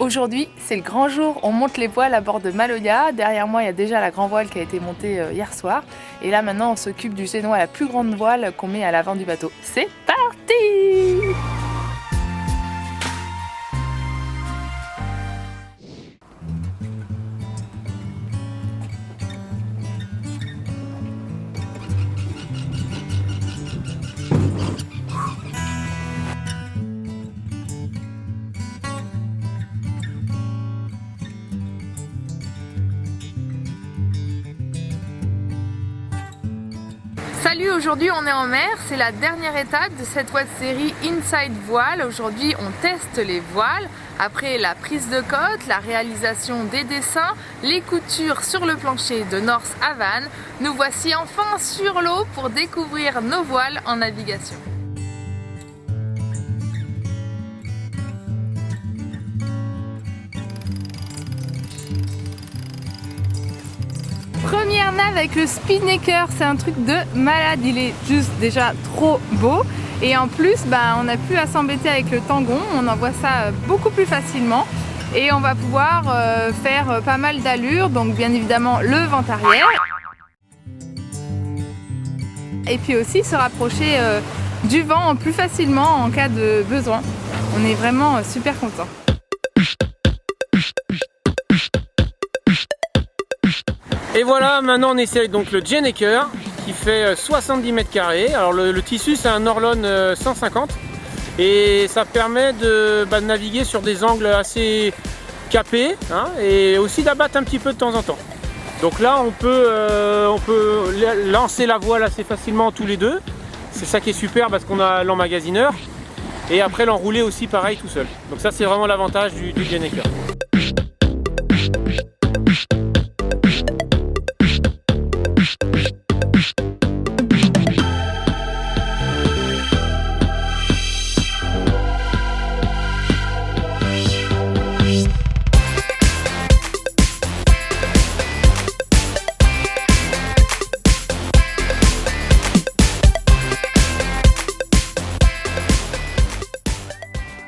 Aujourd'hui, c'est le grand jour, on monte les voiles à bord de Maloya. Derrière moi, il y a déjà la grande voile qui a été montée hier soir. Et là, maintenant, on s'occupe du génois, la plus grande voile qu'on met à l'avant du bateau. C'est parti! Salut, aujourd'hui on est en mer, c'est la dernière étape de cette web série Inside Voile. Aujourd'hui on teste les voiles, après la prise de côte, la réalisation des dessins, les coutures sur le plancher de North Haven. Nous voici enfin sur l'eau pour découvrir nos voiles en navigation. Première nave avec le Spinnaker, c'est un truc de malade, il est juste déjà trop beau. Et en plus, on n'a plus à s'embêter avec le tangon, on envoie ça beaucoup plus facilement. Et on va pouvoir faire pas mal d'allures, donc bien évidemment le vent arrière. Et puis aussi se rapprocher du vent plus facilement en cas de besoin. On est vraiment super contents. Et voilà, maintenant on essaye donc le Gennaker qui fait 70 mètres carrés. Alors le tissu c'est un Orlon 150 et ça permet de naviguer sur des angles assez capés et aussi d'abattre un petit peu de temps en temps. Donc là on peut lancer la voile assez facilement tous les deux. C'est ça qui est super parce qu'on a l'emmagasineur et après l'enrouler aussi pareil tout seul. Donc ça c'est vraiment l'avantage du Gennaker.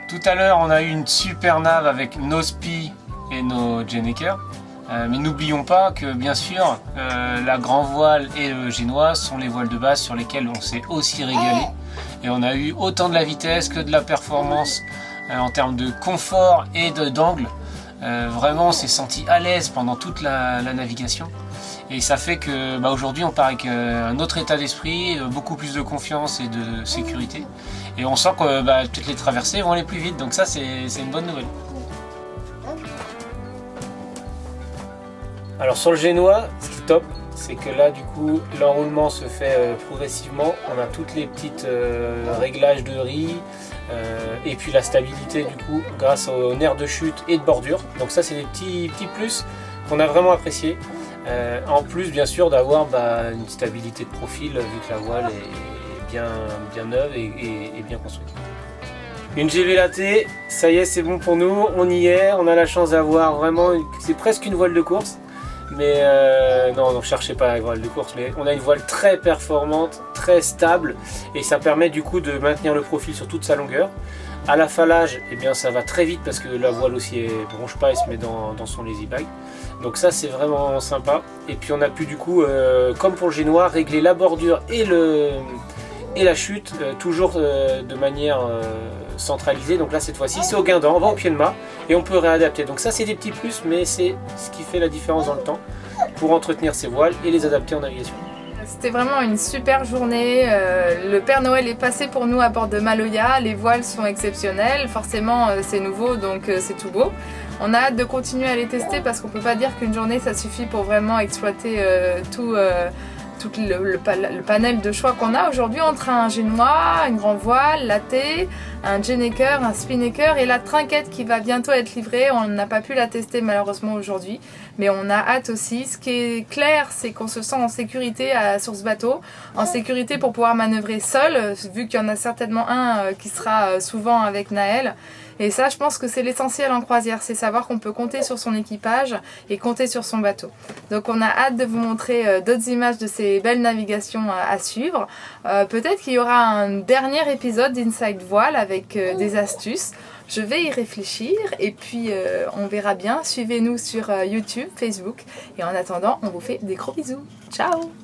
Tout à l'heure, on a eu une super nave avec nos Spi et nos Gennaker. Mais n'oublions pas que bien sûr, la grand voile et le génois sont les voiles de base sur lesquelles on s'est aussi régalé. Et on a eu autant de la vitesse que de la performance en termes de confort et d'angle. Vraiment, on s'est senti à l'aise pendant toute la navigation. Et ça fait que aujourd'hui, on part avec un autre état d'esprit, beaucoup plus de confiance et de sécurité. Et on sent que toutes les traversées vont aller plus vite, donc ça c'est une bonne nouvelle. Alors sur le génois, ce qui est top, c'est que là du coup l'enroulement se fait progressivement. On a toutes les petites réglages de riz et puis la stabilité du coup grâce aux nerfs de chute et de bordure. Donc ça c'est des petits plus qu'on a vraiment apprécié. En plus bien sûr d'avoir une stabilité de profil vu que la voile est bien neuve et bien construite. Une GV-Laté, ça y est c'est bon pour nous, on y est, on a la chance d'avoir vraiment, c'est presque une voile de course. Mais non, cherchez pas la voile de course, mais on a une voile très performante, très stable et ça permet du coup de maintenir le profil sur toute sa longueur. À l'affalage, ça va très vite parce que la voile aussi ne bronche pas et se met dans son lazy bag. Donc ça c'est vraiment sympa. Et puis on a pu du coup, comme pour le génois, régler la bordure et la chute toujours de manière centralisée. Donc là cette fois-ci c'est au guindant, on va au pied de mât et on peut réadapter. Donc ça c'est des petits plus mais c'est ce qui fait la différence dans le temps pour entretenir ces voiles et les adapter en navigation. C'était vraiment une super journée, le Père Noël est passé pour nous à bord de Maloya, les voiles sont exceptionnelles, forcément c'est nouveau donc c'est tout beau. On a hâte de continuer à les tester parce qu'on ne peut pas dire qu'une journée ça suffit pour vraiment exploiter tout le panel de choix qu'on a aujourd'hui entre un génois, une grand voile, laté, un Gennaker, un Spinnaker et la trinquette qui va bientôt être livrée. On n'a pas pu la tester malheureusement aujourd'hui, mais on a hâte aussi. Ce qui est clair, c'est qu'on se sent en sécurité sur ce bateau, en sécurité pour pouvoir manœuvrer seul, vu qu'il y en a certainement un qui sera souvent avec Naël. Et ça, je pense que c'est l'essentiel en croisière, c'est savoir qu'on peut compter sur son équipage et compter sur son bateau. Donc on a hâte de vous montrer d'autres images de ces belles navigations à suivre. Peut-être qu'il y aura un dernier épisode d'Inside Voile avec des astuces. Je vais y réfléchir et puis on verra bien. Suivez-nous sur YouTube, Facebook et en attendant, on vous fait des gros bisous. Ciao!